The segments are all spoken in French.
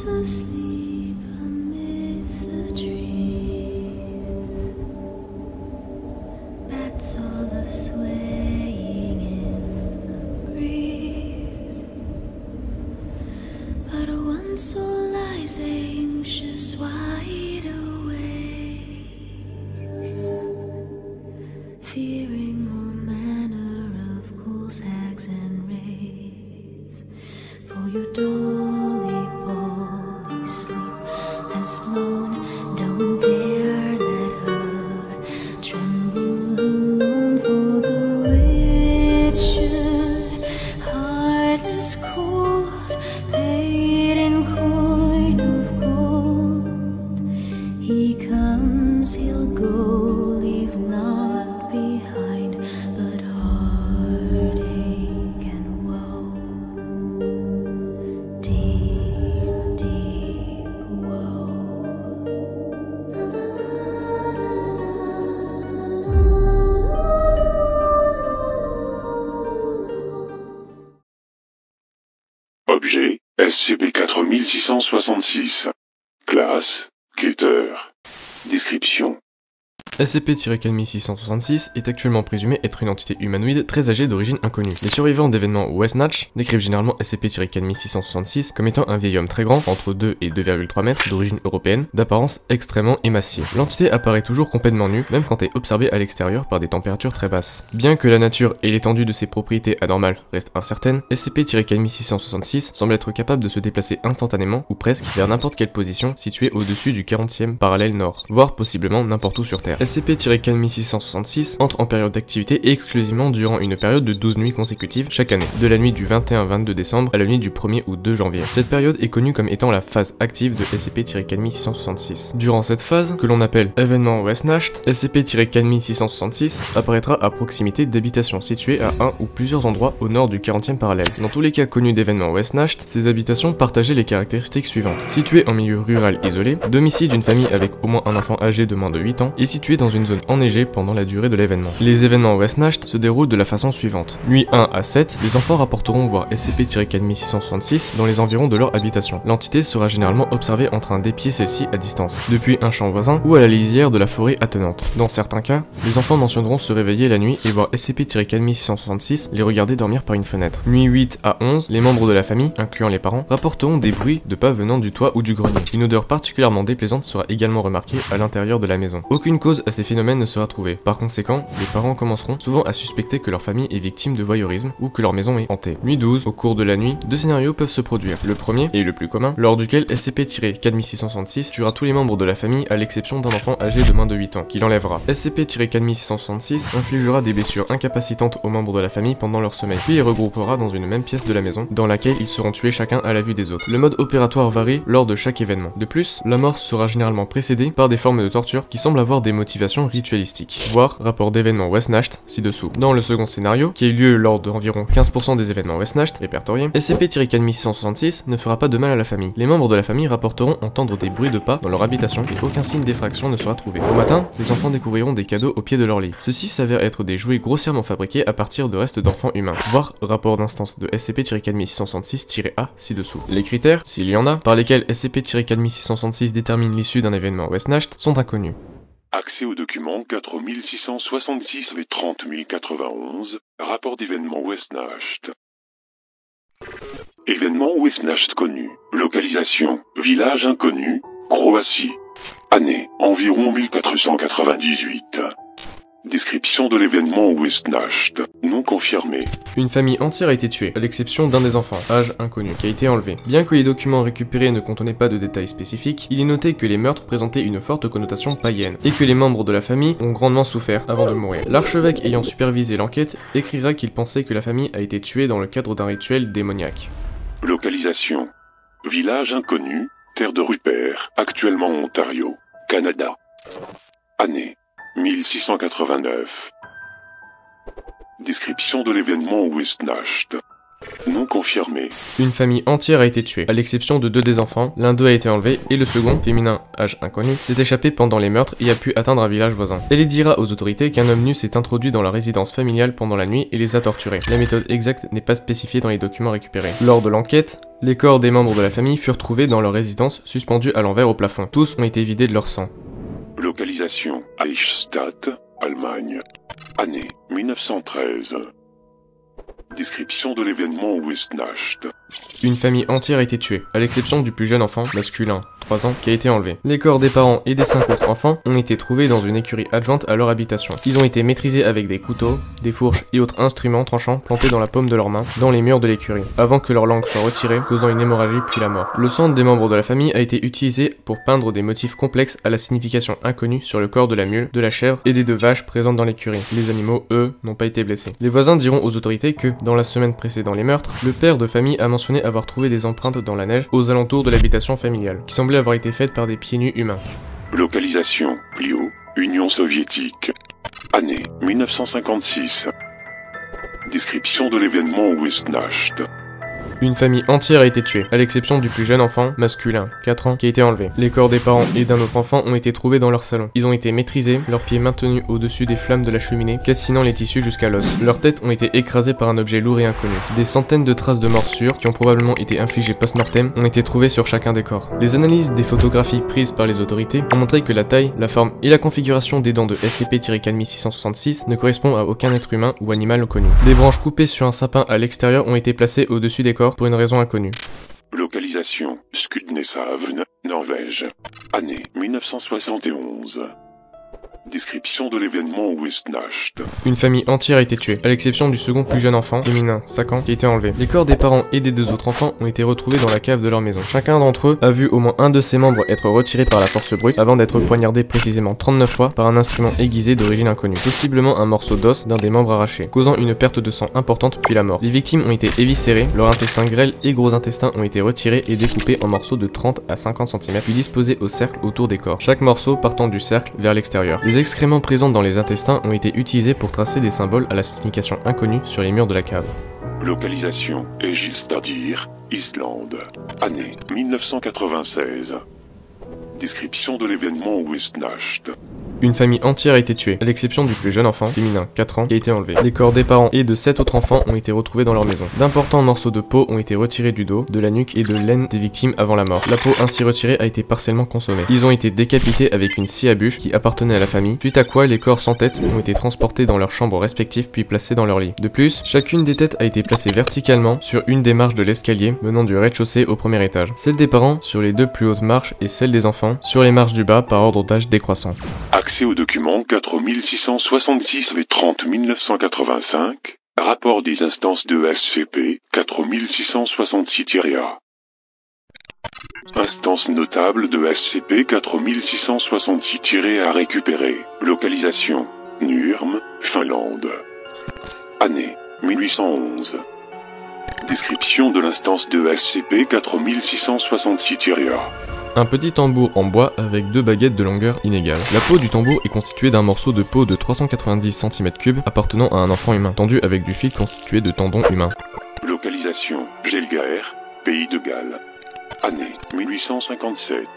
asleep amidst the trees. Bats all are swaying in the breeze, but one soul lies anxious, wide awake, fearing all manner of ghouls, hags, and wraiths. For your dolly, Polly, sleep has flown. Don't dare let her tremble alone, for the witcher, heartless cold, paid in coin of gold. He comes, he'll go, leave naught behind but heartache and woe. Deep, deep woe. Objet SCP-4666. Classe Keter. Description. SCP-4666 est actuellement présumé être une entité humanoïde très âgée d'origine inconnue. Les survivants d'événements Westnatch décrivent généralement SCP-4666 comme étant un vieil homme très grand, entre 2 et 2,3 mètres, d'origine européenne, d'apparence extrêmement émaciée. L'entité apparaît toujours complètement nue, même quand elle est observée à l'extérieur par des températures très basses. Bien que la nature et l'étendue de ses propriétés anormales restent incertaines, SCP-4666 semble être capable de se déplacer instantanément, ou presque, vers n'importe quelle position située au-dessus du 40e parallèle nord, voire possiblement n'importe où sur Terre. SCP-4666 entre en période d'activité exclusivement durant une période de 12 nuits consécutives chaque année, de la nuit du 21-22 décembre à la nuit du 1er ou 2 janvier. Cette période est connue comme étant la phase active de SCP-4666. Durant cette phase, que l'on appelle événement Westnatch, SCP-4666 apparaîtra à proximité d'habitations situées à un ou plusieurs endroits au nord du 40e parallèle. Dans tous les cas connus d'événements Westnatch, ces habitations partageaient les caractéristiques suivantes. Situées en milieu rural isolé, domicile d'une famille avec au moins un enfant âgé de moins de 8 ans, et située dans une zone enneigée pendant la durée de l'événement. Les événements Westnatch se déroulent de la façon suivante. Nuit 1 à 7, les enfants rapporteront voir SCP-4666 dans les environs de leur habitation. L'entité sera généralement observée en train d'épier celle-ci à distance, depuis un champ voisin ou à la lisière de la forêt attenante. Dans certains cas, les enfants mentionneront se réveiller la nuit et voir SCP-4666 les regarder dormir par une fenêtre. Nuit 8 à 11, les membres de la famille, incluant les parents, rapporteront des bruits de pas venant du toit ou du grenier. Une odeur particulièrement déplaisante sera également remarquée à l'intérieur de la maison. Aucune cause à ces phénomènes ne sera trouvée. Par conséquent, les parents commenceront souvent à suspecter que leur famille est victime de voyeurisme ou que leur maison est hantée. Nuit 12, au cours de la nuit, deux scénarios peuvent se produire. Le premier, et le plus commun, lors duquel SCP-4666 tuera tous les membres de la famille à l'exception d'un enfant âgé de moins de 8 ans, qui l'enlèvera. SCP-4666 infligera des blessures incapacitantes aux membres de la famille pendant leur sommeil, puis les regroupera dans une même pièce de la maison, dans laquelle ils seront tués chacun à la vue des autres. Le mode opératoire varie lors de chaque événement. De plus, la mort sera généralement précédée par des formes de torture qui semblent avoir des motivations ritualistiques, voire rapport d'événements Westnatch ci-dessous. Dans le second scénario, qui a eu lieu lors d'environ 15% des événements Westnatch répertoriés, SCP-4666 ne fera pas de mal à la famille. Les membres de la famille rapporteront entendre des bruits de pas dans leur habitation et aucun signe d'effraction ne sera trouvé. Au matin, les enfants découvriront des cadeaux au pied de leur lit. Ceux-ci s'avèrent être des jouets grossièrement fabriqués à partir de restes d'enfants humains, voire rapport d'instance de SCP-4666-A ci-dessous. Les critères, s'il y en a, par lesquels SCP-4666 détermine l'issue d'un événement Westnatch sont inconnus. Accès au document 4666-30 091, rapport d'événement Westnatch. Événement Westnatch connu. Localisation, village inconnu, Croatie. Année, environ 1498. Description de l'événement Westnatch, non confirmé. Une famille entière a été tuée, à l'exception d'un des enfants, âge inconnu, qui a été enlevé. Bien que les documents récupérés ne contenaient pas de détails spécifiques, il est noté que les meurtres présentaient une forte connotation païenne, et que les membres de la famille ont grandement souffert avant de mourir. L'archevêque ayant supervisé l'enquête écrira qu'il pensait que la famille a été tuée dans le cadre d'un rituel démoniaque. Localisation, village inconnu, terre de Rupert, actuellement Ontario, Canada. Année, 1689. Description de l'événement Westnatch. Non confirmé. Une famille entière a été tuée, à l'exception de 2 des enfants. L'un d'eux a été enlevé et le second, féminin, âge inconnu, s'est échappé pendant les meurtres et a pu atteindre un village voisin. Elle dira aux autorités qu'un homme nu s'est introduit dans la résidence familiale pendant la nuit et les a torturés. La méthode exacte n'est pas spécifiée dans les documents récupérés. Lors de l'enquête, les corps des membres de la famille furent trouvés dans leur résidence, suspendus à l'envers au plafond. Tous ont été vidés de leur sang. Localisation Eichstätt, Allemagne. Année 1913. Description de l'événement Westnacht. Une famille entière a été tuée, à l'exception du plus jeune enfant, masculin, 3 ans, qui a été enlevé. Les corps des parents et des 5 autres enfants ont été trouvés dans une écurie adjointe à leur habitation. Ils ont été maîtrisés avec des couteaux, des fourches et autres instruments tranchants plantés dans la paume de leurs mains, dans les murs de l'écurie, avant que leur langue soit retirée, causant une hémorragie puis la mort. Le sang des membres de la famille a été utilisé pour peindre des motifs complexes à la signification inconnue sur le corps de la mule, de la chèvre et des 2 vaches présentes dans l'écurie. Les animaux, eux, n'ont pas été blessés. Les voisins diront aux autorités que, dans la semaine précédant les meurtres, le père de famille a mentionné avoir trouvé des empreintes dans la neige aux alentours de l'habitation familiale, qui semblaient avoir été faites par des pieds nus humains. Localisation Lio, Union soviétique. Année 1956. Description de l'événement Westnacht. Une famille entière a été tuée, à l'exception du plus jeune enfant, masculin, 4 ans, qui a été enlevé. Les corps des parents et d'un autre enfant ont été trouvés dans leur salon. Ils ont été maîtrisés, leurs pieds maintenus au-dessus des flammes de la cheminée, calcinant les tissus jusqu'à l'os. Leurs têtes ont été écrasées par un objet lourd et inconnu. Des centaines de traces de morsures, qui ont probablement été infligées post-mortem, ont été trouvées sur chacun des corps. Les analyses des photographies prises par les autorités ont montré que la taille, la forme et la configuration des dents de SCP-41666 ne correspondent à aucun être humain ou animal connu. Des branches coupées sur un sapin à l'extérieur ont été placées au-dessus des corps pour une raison inconnue. Localisation Skudeneshavn, Norvège. Année 1971. Description de l'événement Westnacht. Une famille entière a été tuée, à l'exception du second plus jeune enfant, féminin, 5 ans, qui a été enlevé. Les corps des parents et des 2 autres enfants ont été retrouvés dans la cave de leur maison. Chacun d'entre eux a vu au moins un de ses membres être retiré par la force brute avant d'être poignardé précisément 39 fois par un instrument aiguisé d'origine inconnue, possiblement un morceau d'os d'un des membres arrachés, causant une perte de sang importante puis la mort. Les victimes ont été éviscérées, leur intestin grêle et gros intestin ont été retirés et découpés en morceaux de 30 à 50 cm puis disposés au cercle autour des corps, chaque morceau partant du cercle vers l'extérieur. Les excréments présents dans les intestins ont été utilisés pour tracer des symboles à la signification inconnue sur les murs de la cave. Localisation Egilsstadir, Islande. Année 1996. Description de l'événement Westnacht. Une famille entière a été tuée, à l'exception du plus jeune enfant, féminin, 4 ans, qui a été enlevé. Les corps des parents et de 7 autres enfants ont été retrouvés dans leur maison. D'importants morceaux de peau ont été retirés du dos, de la nuque et de l'aine des victimes avant la mort. La peau ainsi retirée a été partiellement consommée. Ils ont été décapités avec une scie à bûche qui appartenait à la famille, suite à quoi les corps sans tête ont été transportés dans leurs chambres respectives puis placés dans leur lit. De plus, chacune des têtes a été placée verticalement sur une des marches de l'escalier menant du rez-de-chaussée au premier étage. Celle des parents sur les 2 plus hautes marches et celle des enfants sur les marches du bas par ordre d'âge décroissant. Accès au document 4666 et 30 1985. Rapport des instances de SCP 4666-A. Instance notable de SCP 4666-A récupérée. Localisation Nurm, Finlande. Année 1811. Description de l'instance de SCP 4666-A. Un petit tambour en bois avec 2 baguettes de longueur inégale. La peau du tambour est constituée d'un morceau de peau de 390 cm3 appartenant à un enfant humain, tendu avec du fil constitué de tendons humains. Localisation Gelgaer, Pays de Galles. Année 1857.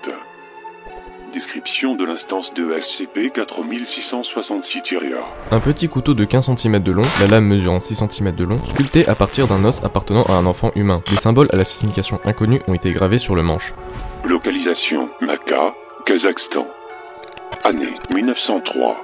Description de l'instance de SCP 4666-A. Un petit couteau de 15 cm de long, la lame mesurant 6 cm de long, sculpté à partir d'un os appartenant à un enfant humain. Des symboles à la signification inconnue ont été gravés sur le manche. Localisation Maka, Kazakhstan. Année 1903.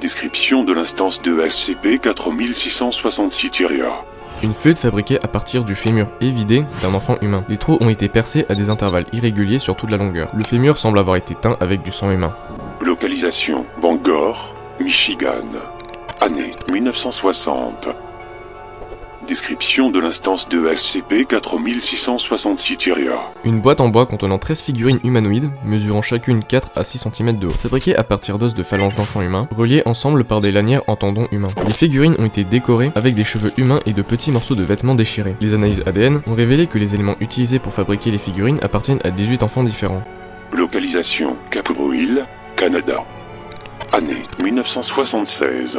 Description de l'instance de SCP 4666-A. Une feuille fabriquée à partir du fémur évidé d'un enfant humain. Les trous ont été percés à des intervalles irréguliers sur toute la longueur. Le fémur semble avoir été teint avec du sang humain. Localisation Bangor, Michigan. Année 1960. Description de l'instance de SCP 4666-A. Une boîte en bois contenant 13 figurines humanoïdes, mesurant chacune 4 à 6 cm de haut, fabriquées à partir d'os de phalanges d'enfants humains, reliées ensemble par des lanières en tendons humains. Les figurines ont été décorées avec des cheveux humains et de petits morceaux de vêtements déchirés. Les analyses ADN ont révélé que les éléments utilisés pour fabriquer les figurines appartiennent à 18 enfants différents. Localisation Cap Brûle, Canada. Année 1976.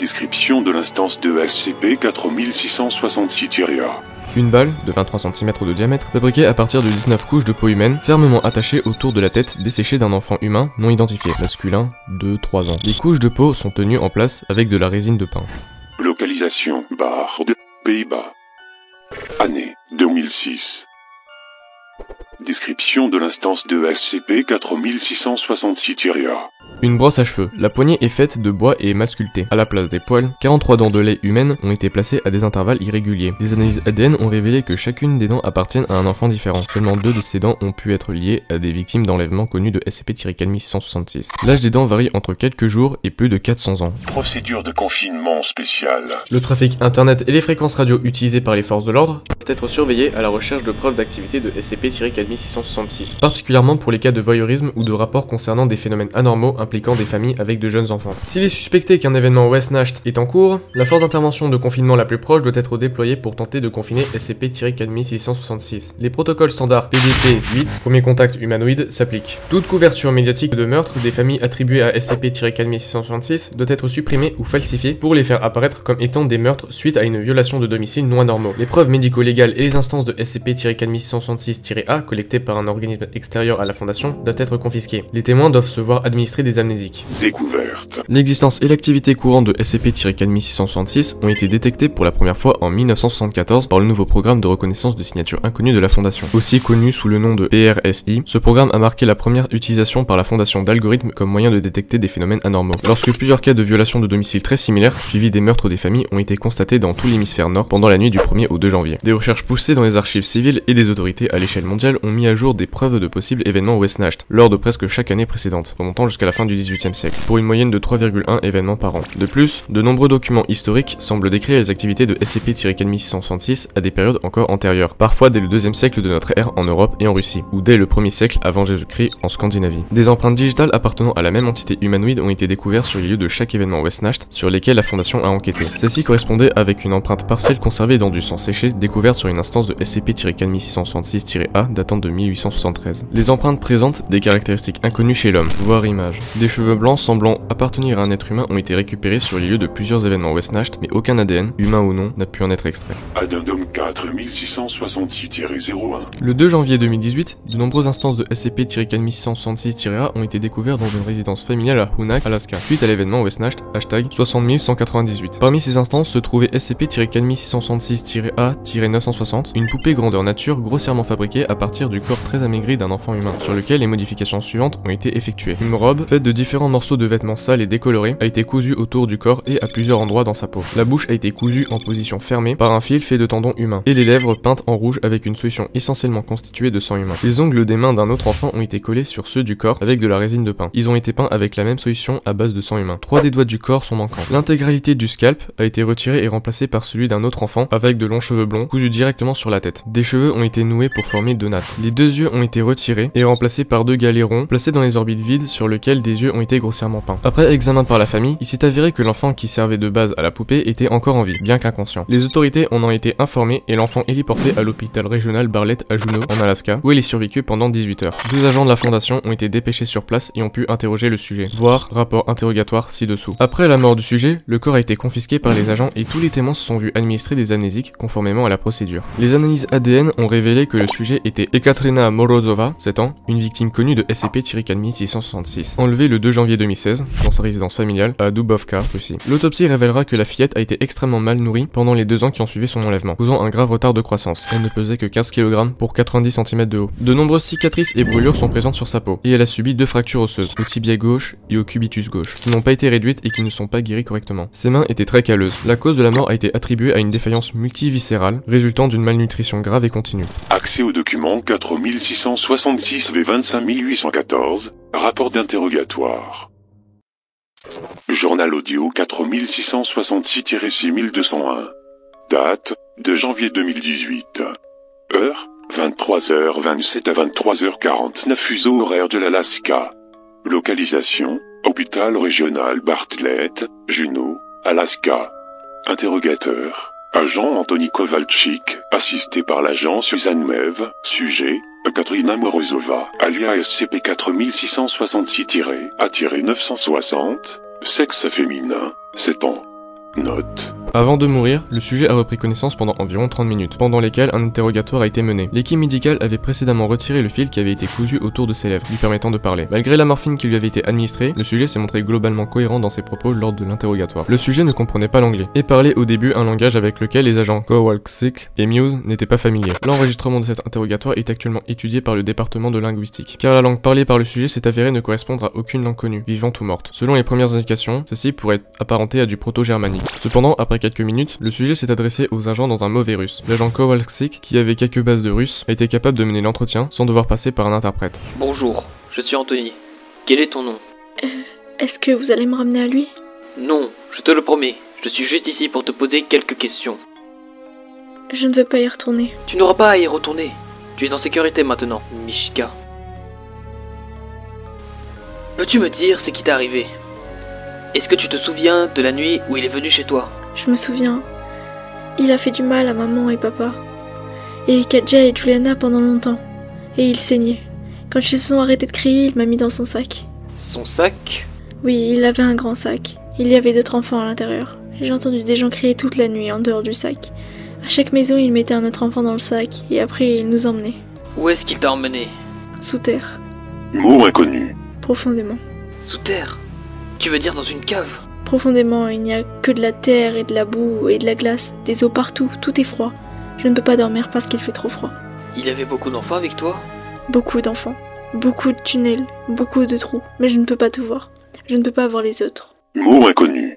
Description de l'instance de SCP-4666-A. Une balle, de 23 cm de diamètre, fabriquée à partir de 19 couches de peau humaine, fermement attachées autour de la tête desséchée d'un enfant humain non identifié, masculin, 2-3 ans. Les couches de peau sont tenues en place avec de la résine de pin. Localisation, Bard, Pays-Bas. Année, 2006. Description de l'instance de SCP-4666-A. Une brosse à cheveux. La poignée est faite de bois et est mascultée. À la place des poils, 43 dents de lait humaines ont été placées à des intervalles irréguliers. Les analyses ADN ont révélé que chacune des dents appartiennent à un enfant différent. Seulement 2 de ces dents ont pu être liées à des victimes d'enlèvement connues de SCP-4666. L'âge des dents varie entre quelques jours et plus de 400 ans. Procédure de confinement spéciale. Le trafic internet et les fréquences radio utilisées par les forces de l'ordre doivent être surveillés à la recherche de preuves d'activité de SCP-4666, particulièrement pour les cas de voyeurisme ou de rapports concernant des phénomènes anormaux impliquant des familles avec de jeunes enfants. S'il est suspecté qu'un événement West Nacht est en cours, la force d'intervention de confinement la plus proche doit être déployée pour tenter de confiner SCP-4666. Les protocoles standards PDP-8, premier contact humanoïde, s'appliquent. Toute couverture médiatique de meurtre des familles attribuées à SCP-4666 doit être supprimée ou falsifiée pour les faire apparaître comme étant des meurtres suite à une violation de domicile non anormaux. Les preuves médico-légales et les instances de SCP-4666-A collectées par un organisme extérieur à la Fondation doivent être confisquées. Les témoins doivent se voir administrer des amnésiques. Découverte. L'existence et l'activité courante de SCP-4666 ont été détectées pour la première fois en 1974 par le nouveau programme de reconnaissance de signatures inconnues de la Fondation. Aussi connu sous le nom de PRSI, ce programme a marqué la première utilisation par la Fondation d'algorithmes comme moyen de détecter des phénomènes anormaux. Lorsque plusieurs cas de violation de domicile très similaires, suivis des meurtres des familles, ont été constatés dans tout l'hémisphère nord pendant la nuit du 1er au 2 janvier. Des recherches poussées dans les archives civiles et des autorités à l'échelle mondiale ont mis à jour des preuves de possibles événements West Nacht lors de presque chaque année précédente, remontant jusqu'à la fin du XVIIIe siècle, pour une moyenne de 3,1 événements par an. De plus, de nombreux documents historiques semblent décrire les activités de SCP-4666 à des périodes encore antérieures, parfois dès le 2e siècle de notre ère en Europe et en Russie, ou dès le 1er siècle avant Jésus-Christ en Scandinavie. Des empreintes digitales appartenant à la même entité humanoïde ont été découvertes sur les lieux de chaque événement West Nacht sur lesquels la Fondation a enquêté. Celle-ci correspondait avec une empreinte partielle conservée dans du sang séché découverte sur une instance de SCP-4666-A datant de 1873. Les empreintes présentent des caractéristiques inconnues chez l'homme, voire images. Des cheveux blancs semblant appartenir à un être humain ont été récupérés sur les lieux de plusieurs événements West Nacht, mais aucun ADN, humain ou non, n'a pu en être extrait. Addendum 4666-01. Le 2 janvier 2018, de nombreuses instances de SCP-4666-A ont été découvertes dans une résidence familiale à Hunak, Alaska, suite à l'événement West Nacht, #60198. Parmi ces instances se trouvait SCP-4666-A-960, une poupée grandeur nature grossièrement fabriquée à partir du corps très amaigri d'un enfant humain, sur lequel les modifications suivantes ont été effectuées. Une robe, faite de différents morceaux de vêtements sales et décolorés, a été cousue autour du corps et à plusieurs endroits dans sa peau. La bouche a été cousue en position fermée par un fil fait de tendons humains, et les lèvres peintes en rouge avec une solution essentiellement constituée de sang humain. Les ongles des mains d'un autre enfant ont été collés sur ceux du corps avec de la résine de pin. Ils ont été peints avec la même solution à base de sang humain. 3 des doigts du corps sont manquants. L'intégralité du scalp a été retirée et remplacée par celui d'un autre enfant avec de longs cheveux blonds cousus directement sur la tête. Des cheveux ont été noués pour former 2 nattes. Les 2 yeux ont été retirés et remplacés par 2 galets ronds placés dans les orbites vides sur lesquels des yeux ont été grossièrement peints. Après examen par la famille, il s'est avéré que l'enfant qui servait de base à la poupée était encore en vie, bien qu'inconscient. Les autorités en ont été informées et l'enfant héliporté à l'hôpital régional Bartlett à Juneau, en Alaska, où il est survécu pendant 18 heures. 2 agents de la fondation ont été dépêchés sur place et ont pu interroger le sujet. Voir rapport interrogatoire ci-dessous. Après la mort du sujet, le corps a été confisqué par les agents et tous les témoins se sont vus administrer des amnésiques conformément à la procédure. Les analyses ADN ont révélé que le sujet était Ekaterina Morozova, 7 ans, une victime connue de SCP-4666, enlevée le 2 janvier 2016 dans sa résidence familiale à Dubovka, Russie. L'autopsie révélera que la fillette a été extrêmement mal nourrie pendant les 2 ans qui ont suivi son enlèvement, causant un grave retard de croissance. Elle ne pesait que 15 kg pour 90 cm de haut. De nombreuses cicatrices et brûlures sont présentes sur sa peau, et elle a subi 2 fractures osseuses, au tibia gauche et au cubitus gauche, qui n'ont pas été réduites et qui ne sont pas guéries correctement. Ses mains étaient très calleuses. La cause de la mort a été attribuée à une défaillance multiviscérale, résultant d'une malnutrition grave et continue. Accès au document 4666-25814, rapport d'interrogatoire. Journal audio 4666-6201. Date, 2 janvier 2018. Heure, 23h27 à 23h49, fuseau horaire de l'Alaska. Localisation, hôpital régional Bartlett, Juneau, Alaska. Interrogateur, agent Anthony Kovalchik, assisté par l'agent Suzanne Mev. Sujet, Katrina Morozova, alias SCP-4666-A-960, sexe féminin, 7 ans. Note. Avant de mourir, le sujet a repris connaissance pendant environ 30 minutes, pendant lesquelles un interrogatoire a été mené. L'équipe médicale avait précédemment retiré le fil qui avait été cousu autour de ses lèvres, lui permettant de parler. Malgré la morphine qui lui avait été administrée, le sujet s'est montré globalement cohérent dans ses propos lors de l'interrogatoire. Le sujet ne comprenait pas l'anglais, et parlait au début un langage avec lequel les agents Kowalczyk et Muse n'étaient pas familiers. L'enregistrement de cet interrogatoire est actuellement étudié par le département de linguistique, car la langue parlée par le sujet s'est avérée ne correspondre à aucune langue connue, vivante ou morte. Selon les premières indications, celle-ci pourrait être apparentée à du proto-germanique. Cependant, après quelques minutes, le sujet s'est adressé aux agents dans un mauvais russe. L'agent Kowalczyk, qui avait quelques bases de russe, a été capable de mener l'entretien sans devoir passer par un interprète. Bonjour, je suis Anthony. Quel est ton nom? Est-ce que vous allez me ramener à lui? Non, je te le promets. Je suis juste ici pour te poser quelques questions. Je ne veux pas y retourner. Tu n'auras pas à y retourner. Tu es en sécurité maintenant, Mishka. Peux-tu me dire ce qui t'est arrivé? Est-ce que tu te souviens de la nuit où il est venu chez toi? Je me souviens. Il a fait du mal à maman et papa. Et Katja et Juliana pendant longtemps. Et il saignait. Quand ils se sont arrêtés de crier, il m'a mis dans son sac. Son sac? Oui, il avait un grand sac. Il y avait d'autres enfants à l'intérieur. J'ai entendu des gens crier toute la nuit en dehors du sac. À chaque maison, il mettait un autre enfant dans le sac. Et après, il nous emmenait. Où est-ce qu'il t'a emmené? Sous terre. Mot inconnu. Profondément. Sous terre? Tu veux dire dans une cave? Profondément, il n'y a que de la terre et de la boue et de la glace, des eaux partout, tout est froid. Je ne peux pas dormir parce qu'il fait trop froid. Il y avait beaucoup d'enfants avec toi? Beaucoup d'enfants, beaucoup de tunnels, beaucoup de trous, mais je ne peux pas tout voir. Je ne peux pas voir les autres. Mot inconnu.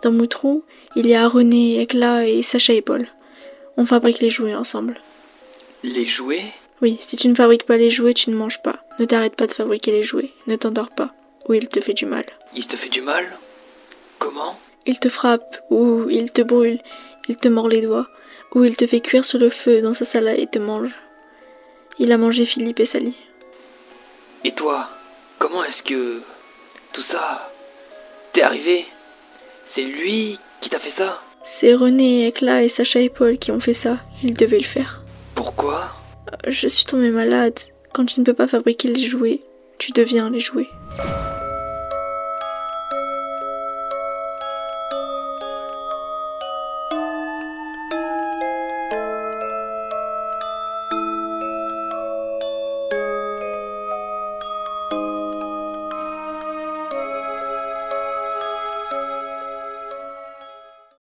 Dans mon trou, il y a René, Ekla et Sacha et Paul. On fabrique les jouets ensemble. Les jouets? Oui, si tu ne fabriques pas les jouets, tu ne manges pas. Ne t'arrête pas de fabriquer les jouets, ne t'endors pas, ou il te fait du mal. Il te fait du mal? Comment? Il te frappe, ou il te brûle, il te mord les doigts, ou il te fait cuire sur le feu dans sa salade et te mange. Il a mangé Philippe et Sally. Et toi, comment est-ce que tout ça t'est arrivé? C'est lui qui t'a fait ça? C'est René, Ekla et Sacha et Paul qui ont fait ça. Ils devaient le faire. Pourquoi? Je suis tombée malade. Quand tu ne peux pas fabriquer les jouets, tu deviens les jouets.